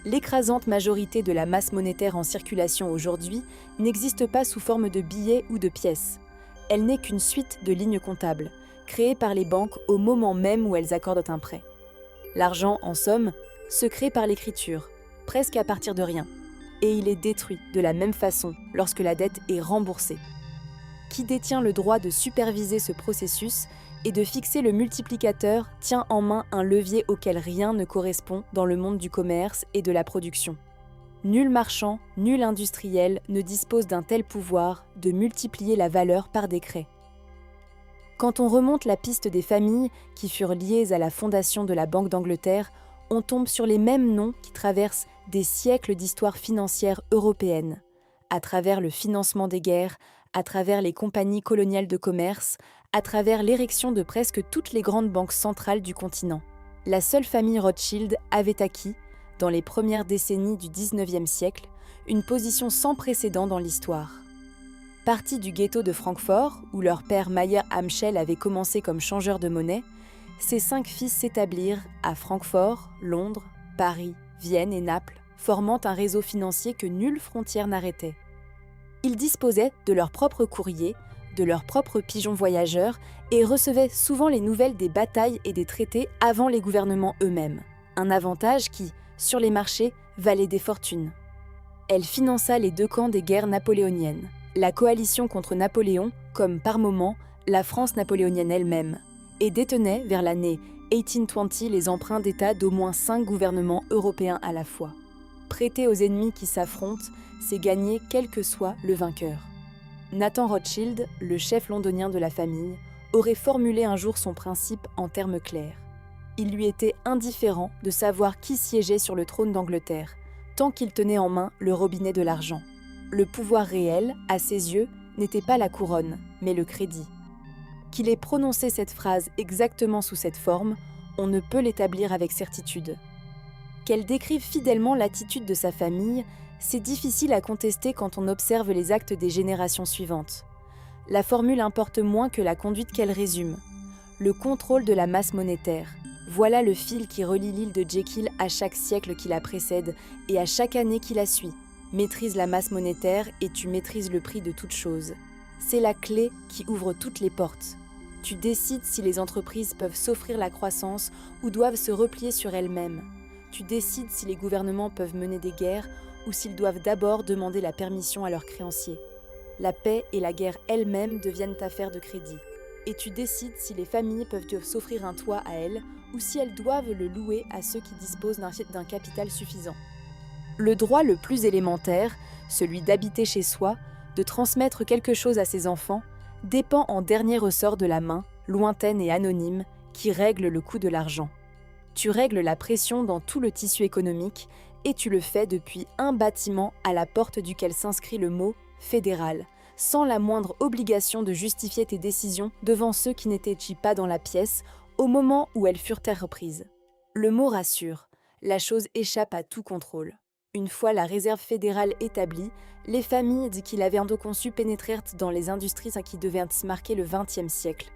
Speaker 1: L'écrasante majorité de la masse monétaire en circulation aujourd'hui n'existe pas sous forme de billets ou de pièces. Elle n'est qu'une suite de lignes comptables, créées par les banques au moment même où elles accordent un prêt. L'argent, en somme, se crée par l'écriture, presque à partir de rien, et il est détruit de la même façon lorsque la dette est remboursée. Qui détient le droit de superviser ce processus et de fixer le multiplicateur tient en main un levier auquel rien ne correspond dans le monde du commerce et de la production. Nul marchand, nul industriel ne dispose d'un tel pouvoir de multiplier la valeur par décret. Quand on remonte la piste des familles qui furent liées à la fondation de la Banque d'Angleterre, on tombe sur les mêmes noms qui traversent des siècles d'histoire financière européenne, à travers le financement des guerres, à travers les compagnies coloniales de commerce, à travers l'érection de presque toutes les grandes banques centrales du continent. La seule famille Rothschild avait acquis, dans les premières décennies du XIXe siècle, une position sans précédent dans l'histoire. Partis du ghetto de Francfort, où leur père Mayer Amschel avait commencé comme changeur de monnaie, ses 5 fils s'établirent à Francfort, Londres, Paris, Vienne et Naples, formant un réseau financier que nulle frontière n'arrêtait. Ils disposaient de leur propre courrier, de leurs propres pigeons voyageurs et recevaient souvent les nouvelles des batailles et des traités avant les gouvernements eux-mêmes. Un avantage qui, sur les marchés, valait des fortunes. Elle finança les deux camps des guerres napoléoniennes. La coalition contre Napoléon, comme par moments la France napoléonienne elle-même, et détenait vers l'année 1820 les emprunts d'État d'au moins 5 gouvernements européens à la fois. Prêter aux ennemis qui s'affrontent, c'est gagner quel que soit le vainqueur. Nathan Rothschild, le chef londonien de la famille, aurait formulé un jour son principe en termes clairs. Il lui était indifférent de savoir qui siégeait sur le trône d'Angleterre, tant qu'il tenait en main le robinet de l'argent. Le pouvoir réel, à ses yeux, n'était pas la couronne, mais le crédit. Qu'il ait prononcé cette phrase exactement sous cette forme, on ne peut l'établir avec certitude. Qu'elle décrive fidèlement l'attitude de sa famille, c'est difficile à contester quand on observe les actes des générations suivantes. La formule importe moins que la conduite qu'elle résume. Le contrôle de la masse monétaire. Voilà le fil qui relie l'île de Jekyll à chaque siècle qui la précède et à chaque année qui la suit. Maîtrise la masse monétaire et tu maîtrises le prix de toute chose. C'est la clé qui ouvre toutes les portes. Tu décides si les entreprises peuvent s'offrir la croissance ou doivent se replier sur elles-mêmes. Tu décides si les gouvernements peuvent mener des guerres ou s'ils doivent d'abord demander la permission à leurs créanciers. La paix et la guerre elles-mêmes deviennent affaires de crédit. Et tu décides si les familles peuvent s'offrir un toit à elles ou si elles doivent le louer à ceux qui disposent d'un capital suffisant. Le droit le plus élémentaire, celui d'habiter chez soi, de transmettre quelque chose à ses enfants, dépend en dernier ressort de la main, lointaine et anonyme, qui règle le coût de l'argent. Tu règles la pression dans tout le tissu économique et tu le fais depuis un bâtiment à la porte duquel s'inscrit le mot « fédéral », sans la moindre obligation de justifier tes décisions devant ceux qui n'étaient pas dans la pièce au moment où elles furent reprises. Le mot rassure, la chose échappe à tout contrôle. Une fois la réserve fédérale établie, les familles qu'il avait conçues pénétrèrent dans les industries qui devaient marquer le XXe siècle.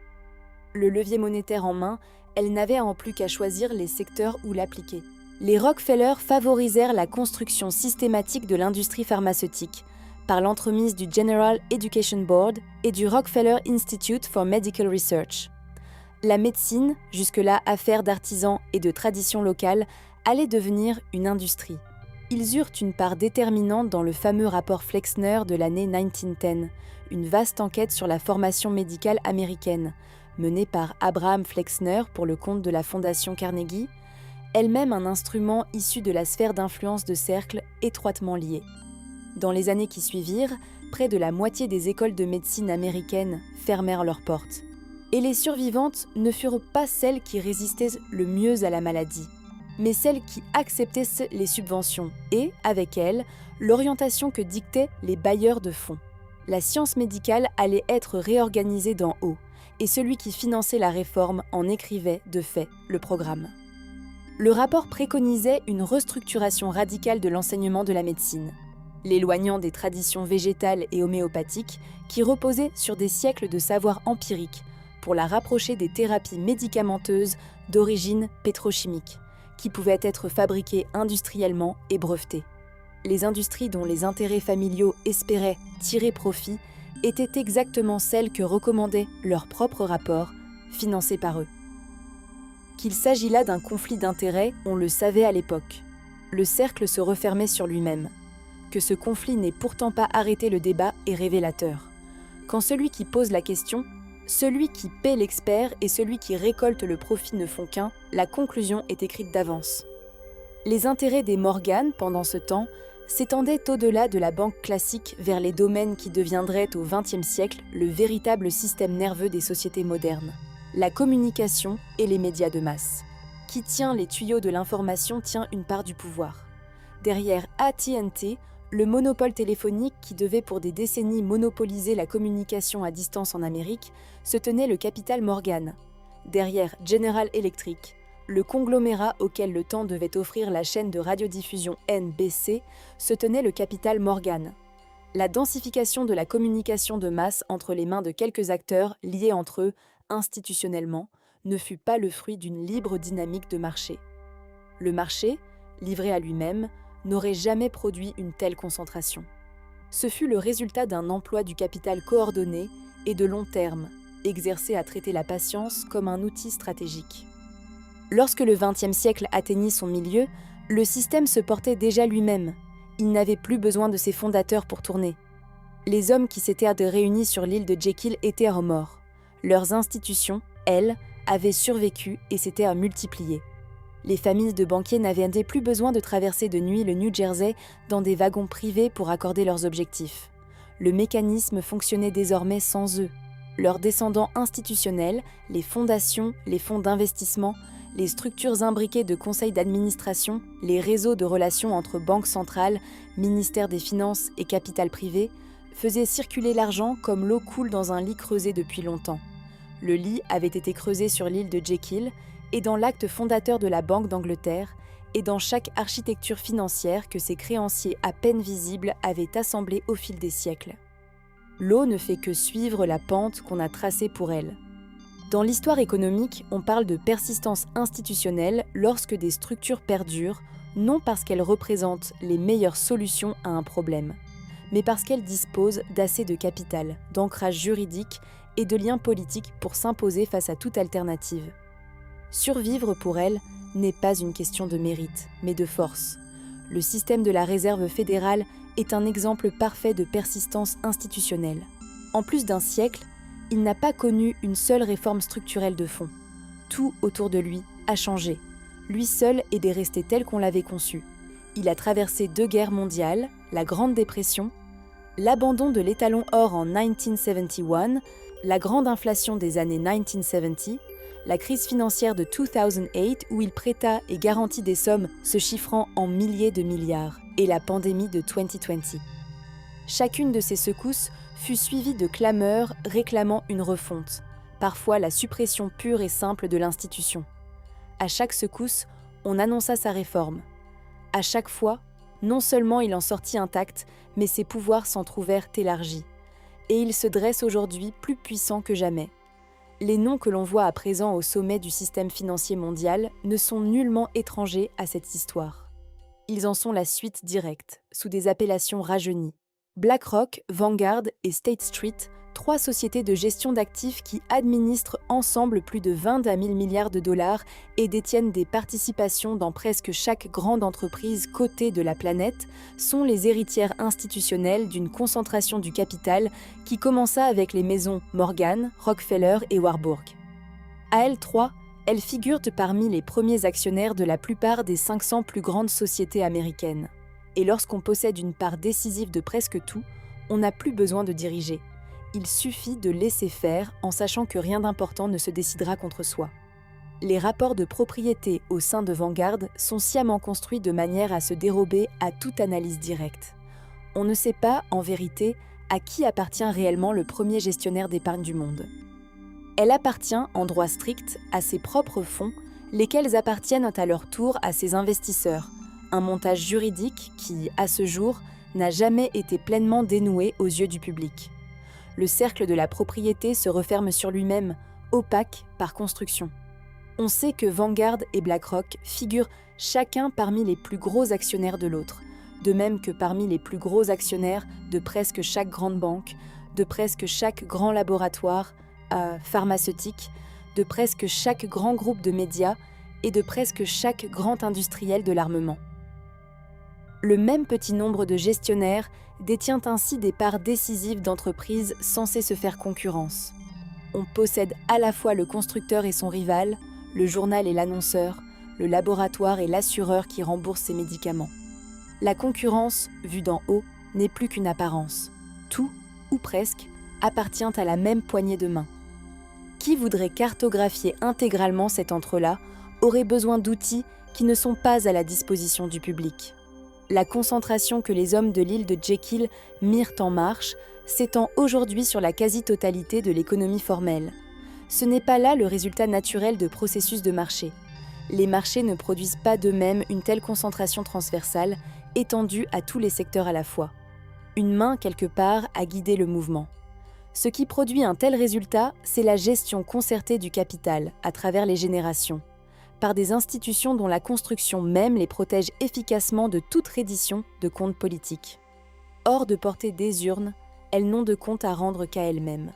Speaker 1: Le levier monétaire en main, elles n'avaient en plus qu'à choisir les secteurs où l'appliquer. Les Rockefeller favorisèrent la construction systématique de l'industrie pharmaceutique, par l'entremise du General Education Board et du Rockefeller Institute for Medical Research. La médecine, jusque-là affaire d'artisans et de traditions locales, allait devenir une industrie. Ils eurent une part déterminante dans le fameux rapport Flexner de l'année 1910, une vaste enquête sur la formation médicale américaine, menée par Abraham Flexner pour le compte de la Fondation Carnegie, elle-même un instrument issu de la sphère d'influence de cercles étroitement liés. Dans les années qui suivirent, près de la moitié des écoles de médecine américaines fermèrent leurs portes. Et les survivantes ne furent pas celles qui résistaient le mieux à la maladie, mais celles qui acceptaient les subventions et, avec elles, l'orientation que dictaient les bailleurs de fonds. La science médicale allait être réorganisée d'en haut, et celui qui finançait la réforme en écrivait, de fait, le programme. Le rapport préconisait une restructuration radicale de l'enseignement de la médecine, l'éloignant des traditions végétales et homéopathiques qui reposaient sur des siècles de savoir empirique pour la rapprocher des thérapies médicamenteuses d'origine pétrochimique, qui pouvaient être fabriquées industriellement et brevetées. Les industries dont les intérêts familiaux espéraient tirer profit étaient exactement celles que recommandaient leurs propres rapports, financés par eux. Qu'il s'agit là d'un conflit d'intérêts, on le savait à l'époque. Le cercle se refermait sur lui-même. Que ce conflit n'ait pourtant pas arrêté le débat est révélateur. Quand celui qui pose la question, celui qui paie l'expert et celui qui récolte le profit ne font qu'un, la conclusion est écrite d'avance. Les intérêts des Morgan, pendant ce temps, s'étendaient au-delà de la banque classique vers les domaines qui deviendraient au XXe siècle le véritable système nerveux des sociétés modernes, la communication et les médias de masse. Qui tient les tuyaux de l'information tient une part du pouvoir. Derrière AT&T, le monopole téléphonique qui devait pour des décennies monopoliser la communication à distance en Amérique, se tenait le capital Morgan. Derrière General Electric, le conglomérat auquel le temps devait offrir la chaîne de radiodiffusion NBC, se tenait le capital Morgan. La densification de la communication de masse entre les mains de quelques acteurs liés entre eux institutionnellement ne fut pas le fruit d'une libre dynamique de marché. Le marché, livré à lui-même, n'aurait jamais produit une telle concentration. Ce fut le résultat d'un emploi du capital coordonné et de long terme, exercé à traiter la patience comme un outil stratégique. Lorsque le XXe siècle atteignit son milieu, le système se portait déjà lui-même. Il n'avait plus besoin de ses fondateurs pour tourner. Les hommes qui s'étaient réunis sur l'île de Jekyll étaient morts. Leurs institutions, elles, avaient survécu et s'étaient multipliées. Les familles de banquiers n'avaient plus besoin de traverser de nuit le New Jersey dans des wagons privés pour accorder leurs objectifs. Le mécanisme fonctionnait désormais sans eux. Leurs descendants institutionnels, les fondations, les fonds d'investissement, les structures imbriquées de conseils d'administration, les réseaux de relations entre banques centrales, ministères des Finances et capital privé, faisaient circuler l'argent comme l'eau coule dans un lit creusé depuis longtemps. Le lit avait été creusé sur l'île de Jekyll et dans l'acte fondateur de la Banque d'Angleterre et dans chaque architecture financière que ses créanciers à peine visibles avaient assemblée au fil des siècles. L'eau ne fait que suivre la pente qu'on a tracée pour elle. Dans l'histoire économique, on parle de persistance institutionnelle lorsque des structures perdurent, non parce qu'elles représentent les meilleures solutions à un problème, mais parce qu'elles disposent d'assez de capital, d'ancrage juridique et de liens politiques pour s'imposer face à toute alternative. Survivre pour elles n'est pas une question de mérite, mais de force. Le système de la réserve fédérale est un exemple parfait de persistance institutionnelle. En plus d'un siècle, il n'a pas connu une seule réforme structurelle de fond. Tout autour de lui a changé. Lui seul est resté tel qu'on l'avait conçu. Il a traversé 2 guerres mondiales, la Grande Dépression, l'abandon de l'étalon or en 1971, la grande inflation des années 1970, la crise financière de 2008 où il prêta et garantit des sommes se chiffrant en milliers de milliards, et la pandémie de 2020. Chacune de ces secousses fut suivie de clameurs réclamant une refonte, parfois la suppression pure et simple de l'institution. À chaque secousse, on annonça sa réforme. À chaque fois, non seulement il en sortit intact, mais ses pouvoirs s'en trouvèrent élargis. Et il se dresse aujourd'hui plus puissant que jamais. Les noms que l'on voit à présent au sommet du système financier mondial ne sont nullement étrangers à cette histoire. Ils en sont la suite directe, sous des appellations rajeunies. BlackRock, Vanguard et State Street, 3 sociétés de gestion d'actifs qui administrent ensemble plus de 20 000 milliards de dollars et détiennent des participations dans presque chaque grande entreprise cotée de la planète, sont les héritières institutionnelles d'une concentration du capital qui commença avec les maisons Morgan, Rockefeller et Warburg. À elles 3, elles figurent parmi les premiers actionnaires de la plupart des 500 plus grandes sociétés américaines. Et lorsqu'on possède une part décisive de presque tout, on n'a plus besoin de diriger. Il suffit de laisser faire en sachant que rien d'important ne se décidera contre soi. Les rapports de propriété au sein de Vanguard sont sciemment construits de manière à se dérober à toute analyse directe. On ne sait pas, en vérité, à qui appartient réellement le premier gestionnaire d'épargne du monde. Elle appartient, en droit strict, à ses propres fonds, lesquels appartiennent à leur tour à ses investisseurs, un montage juridique qui, à ce jour, n'a jamais été pleinement dénoué aux yeux du public. Le cercle de la propriété se referme sur lui-même, opaque par construction. On sait que Vanguard et BlackRock figurent chacun parmi les plus gros actionnaires de l'autre, de même que parmi les plus gros actionnaires de presque chaque grande banque, de presque chaque grand laboratoire pharmaceutique, de presque chaque grand groupe de médias et de presque chaque grand industriel de l'armement. Le même petit nombre de gestionnaires détient ainsi des parts décisives d'entreprises censées se faire concurrence. On possède à la fois le constructeur et son rival, le journal et l'annonceur, le laboratoire et l'assureur qui rembourse ses médicaments. La concurrence, vue d'en haut, n'est plus qu'une apparence. Tout, ou presque, appartient à la même poignée de main. Qui voudrait cartographier intégralement cet entre-là aurait besoin d'outils qui ne sont pas à la disposition du public. La concentration que les hommes de l'île de Jekyll mirent en marche s'étend aujourd'hui sur la quasi-totalité de l'économie formelle. Ce n'est pas là le résultat naturel de processus de marché. Les marchés ne produisent pas d'eux-mêmes une telle concentration transversale, étendue à tous les secteurs à la fois. Une main, quelque part, a guidé le mouvement. Ce qui produit un tel résultat, c'est la gestion concertée du capital, à travers les générations, par des institutions dont la construction même les protège efficacement de toute reddition de comptes politiques. hors de portée des urnes, elles n'ont de compte à rendre qu'à elles-mêmes.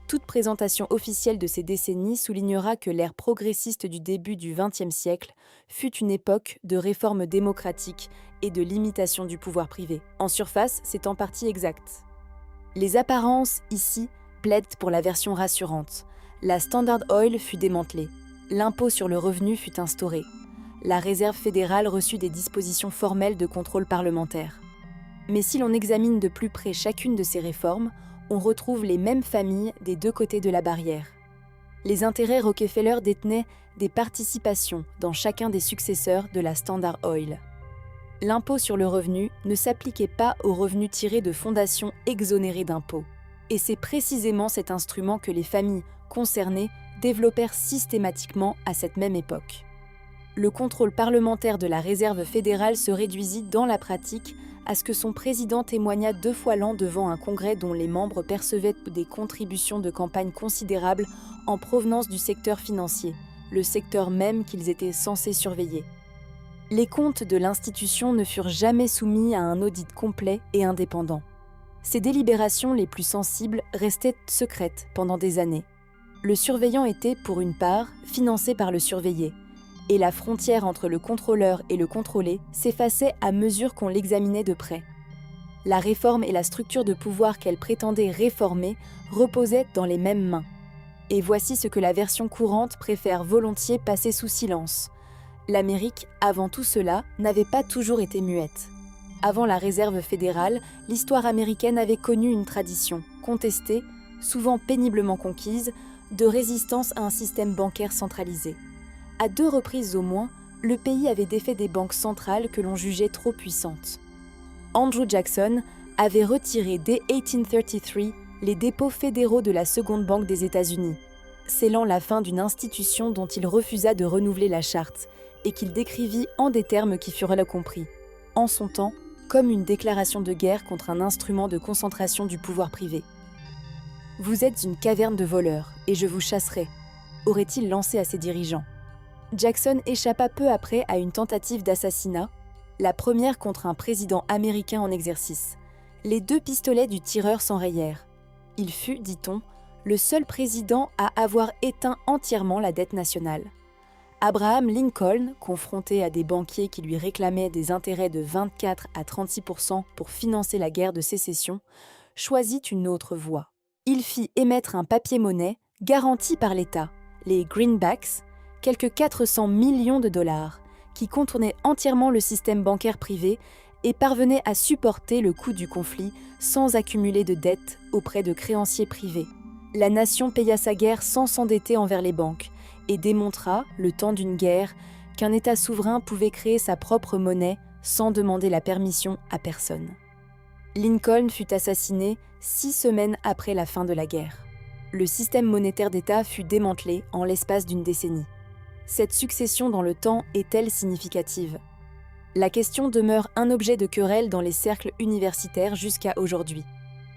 Speaker 1: Toute présentation officielle de ces décennies soulignera que l'ère progressiste du début du XXe siècle fut une époque de réformes démocratiques et de limitation du pouvoir privé. En surface, c'est en partie exact. Les apparences, ici, plaident pour la version rassurante. La Standard Oil fut démantelée. L'impôt sur le revenu fut instauré. La Réserve fédérale reçut des dispositions formelles de contrôle parlementaire. Mais si l'on examine de plus près chacune de ces réformes, on retrouve les mêmes familles des deux côtés de la barrière. Les intérêts Rockefeller détenaient des participations dans chacun des successeurs de la Standard Oil. L'impôt sur le revenu ne s'appliquait pas aux revenus tirés de fondations exonérées d'impôts. Et c'est précisément cet instrument que les familles concernées développèrent systématiquement à cette même époque. Le contrôle parlementaire de la Réserve fédérale se réduisit dans la pratique à ce que son président témoignât 2 fois l'an devant un congrès dont les membres percevaient des contributions de campagne considérables en provenance du secteur financier, le secteur même qu'ils étaient censés surveiller. Les comptes de l'institution ne furent jamais soumis à un audit complet et indépendant. Ses délibérations les plus sensibles restaient secrètes pendant des années. Le surveillant était, pour une part, financé par le surveillé, et la frontière entre le contrôleur et le contrôlé s'effaçait à mesure qu'on l'examinait de près. La réforme et la structure de pouvoir qu'elle prétendait réformer reposaient dans les mêmes mains. Et voici ce que la version courante préfère volontiers passer sous silence. L'Amérique, avant tout cela, n'avait pas toujours été muette. Avant la Réserve fédérale, l'histoire américaine avait connu une tradition, contestée, souvent péniblement conquise, de résistance à un système bancaire centralisé. À 2 reprises au moins, le pays avait défait des banques centrales que l'on jugeait trop puissantes. Andrew Jackson avait retiré dès 1833 les dépôts fédéraux de la seconde banque des États-Unis, scellant la fin d'une institution dont il refusa de renouveler la charte et qu'il décrivit en des termes qui furent là compris, en son temps, comme une déclaration de guerre contre un instrument de concentration du pouvoir privé. « Vous êtes une caverne de voleurs, et je vous chasserai », aurait-il lancé à ses dirigeants. Jackson échappa peu après à une tentative d'assassinat, la première contre un président américain en exercice. Les 2 pistolets du tireur s'enrayèrent. Il fut, dit-on, le seul président à avoir éteint entièrement la dette nationale. Abraham Lincoln, confronté à des banquiers qui lui réclamaient des intérêts de 24 à 36% pour financer la guerre de sécession, choisit une autre voie. Il fit émettre un papier-monnaie garanti par l'État, les greenbacks, quelques 400 millions de dollars, qui contournaient entièrement le système bancaire privé et parvenaient à supporter le coût du conflit sans accumuler de dettes auprès de créanciers privés. La nation paya sa guerre sans s'endetter envers les banques et démontra, le temps d'une guerre, qu'un État souverain pouvait créer sa propre monnaie sans demander la permission à personne. Lincoln fut assassiné 6 semaines après la fin de la guerre. Le système monétaire d'État fut démantelé en l'espace d'une décennie. Cette succession dans le temps est-elle significative ? La question demeure un objet de querelle dans les cercles universitaires jusqu'à aujourd'hui.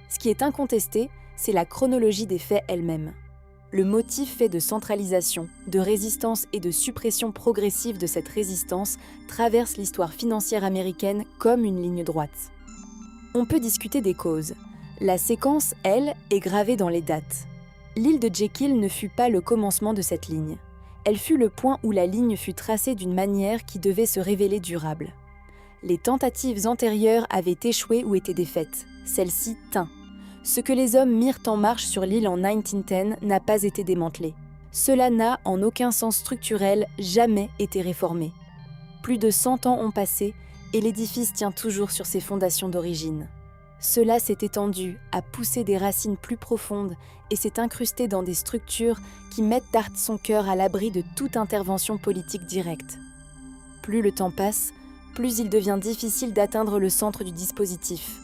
Speaker 1: Ce qui est incontesté, c'est la chronologie des faits elle-même. Le motif fait de centralisation, de résistance et de suppression progressive de cette résistance traverse l'histoire financière américaine comme une ligne droite. On peut discuter des causes. La séquence, elle, est gravée dans les dates. L'île de Jekyll ne fut pas le commencement de cette ligne. Elle fut le point où la ligne fut tracée d'une manière qui devait se révéler durable. Les tentatives antérieures avaient échoué ou été défaites. Celle-ci tint. Ce que les hommes mirent en marche sur l'île en 1910 n'a pas été démantelé. Cela n'a, en aucun sens structurel, jamais été réformé. Plus de 100 ans ont passé et l'édifice tient toujours sur ses fondations d'origine. Cela s'est étendu, a poussé des racines plus profondes et s'est incrusté dans des structures qui mettent d'art son cœur à l'abri de toute intervention politique directe. Plus le temps passe, plus il devient difficile d'atteindre le centre du dispositif.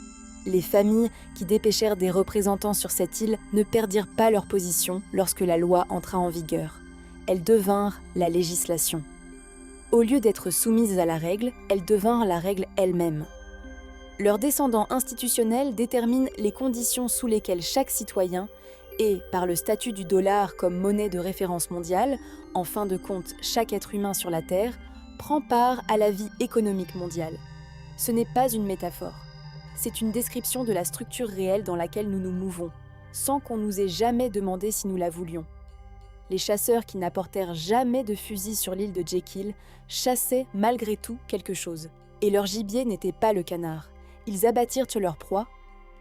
Speaker 1: Les familles qui dépêchèrent des représentants sur cette île ne perdirent pas leur position lorsque la loi entra en vigueur. Elles devinrent la législation. Au lieu d'être soumises à la règle, elles devinrent la règle elle-même. Leurs descendants institutionnels déterminent les conditions sous lesquelles chaque citoyen et, par le statut du dollar comme monnaie de référence mondiale, en fin de compte chaque être humain sur la Terre, prend part à la vie économique mondiale. Ce n'est pas une métaphore. c'est une description de la structure réelle dans laquelle nous nous mouvons, sans qu'on nous ait jamais demandé si nous la voulions. Les chasseurs qui n'apportèrent jamais de fusil sur l'île de Jekyll chassaient malgré tout quelque chose. Et leur gibier n'était pas le canard. Ils abattirent leur proie,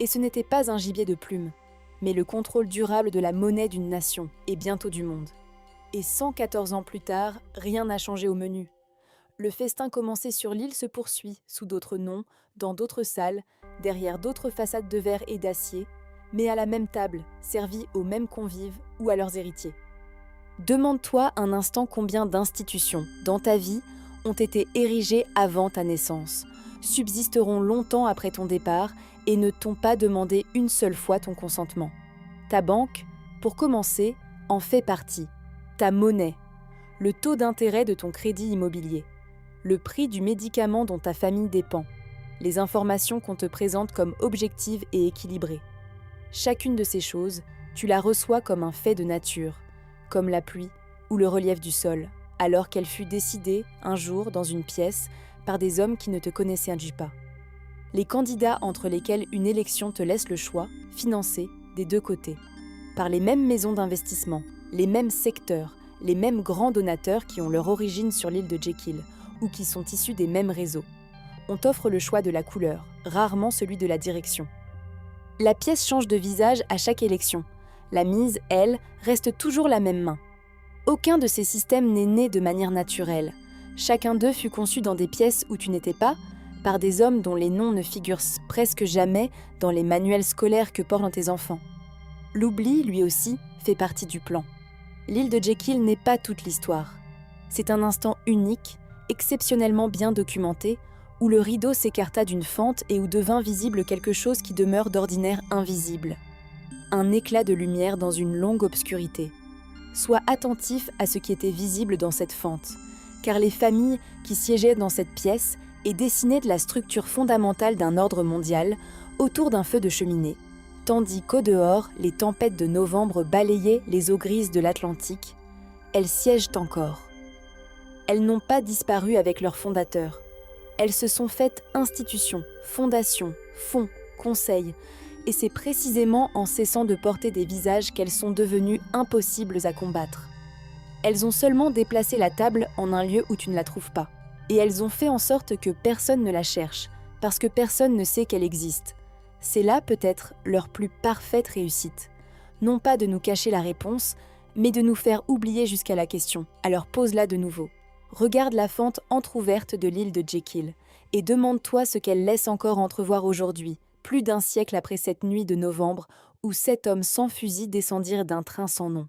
Speaker 1: et ce n'était pas un gibier de plumes, mais le contrôle durable de la monnaie d'une nation, et bientôt du monde. Et 114 ans plus tard, rien n'a changé au menu. Le festin commencé sur l'île se poursuit, sous d'autres noms, dans d'autres salles, derrière d'autres façades de verre et d'acier, mais à la même table, servie aux mêmes convives ou à leurs héritiers. Demande-toi un instant combien d'institutions, dans ta vie, ont été érigées avant ta naissance, subsisteront longtemps après ton départ et ne t'ont pas demandé une seule fois ton consentement. Ta banque, pour commencer, en fait partie. Ta monnaie, le taux d'intérêt de ton crédit immobilier, le prix du médicament dont ta famille dépend, les informations qu'on te présente comme objectives et équilibrées. Chacune de ces choses, tu la reçois comme un fait de nature, comme la pluie ou le relief du sol, alors qu'elle fut décidée, un jour, dans une pièce, par des hommes qui ne te connaissaient pas. Les candidats entre lesquels une élection te laisse le choix, financés des deux côtés, par les mêmes maisons d'investissement, les mêmes secteurs, les mêmes grands donateurs qui ont leur origine sur l'île de Jekyll, ou qui sont issus des mêmes réseaux. On t'offre le choix de la couleur, rarement celui de la direction. La pièce change de visage à chaque élection. La mise, elle, reste toujours la même main. Aucun de ces systèmes n'est né de manière naturelle. Chacun d'eux fut conçu dans des pièces où tu n'étais pas, par des hommes dont les noms ne figurent presque jamais dans les manuels scolaires que portent tes enfants. L'oubli, lui aussi, fait partie du plan. L'île de Jekyll n'est pas toute l'histoire. C'est un instant unique, exceptionnellement bien documenté, où le rideau s'écarta d'une fente et où devint visible quelque chose qui demeure d'ordinaire invisible. Un éclat de lumière dans une longue obscurité. Sois attentif à ce qui était visible dans cette fente, car les familles qui siégeaient dans cette pièce et dessinaient de la structure fondamentale d'un ordre mondial autour d'un feu de cheminée, tandis qu'au dehors, les tempêtes de novembre balayaient les eaux grises de l'Atlantique, elles siègent encore. Elles n'ont pas disparu avec leur fondateur. Elles se sont faites institutions, fondations, fonds, conseils, et c'est précisément en cessant de porter des visages qu'elles sont devenues impossibles à combattre. Elles ont seulement déplacé la table en un lieu où tu ne la trouves pas. Et elles ont fait en sorte que personne ne la cherche, parce que personne ne sait qu'elle existe. C'est là peut-être leur plus parfaite réussite. Non pas de nous cacher la réponse, mais de nous faire oublier jusqu'à la question. Alors pose-la de nouveau. Regarde la fente entr'ouverte de l'île de Jekyll et demande-toi ce qu'elle laisse encore entrevoir aujourd'hui, plus d'un siècle après cette nuit de novembre où 7 hommes sans fusil descendirent d'un train sans nom.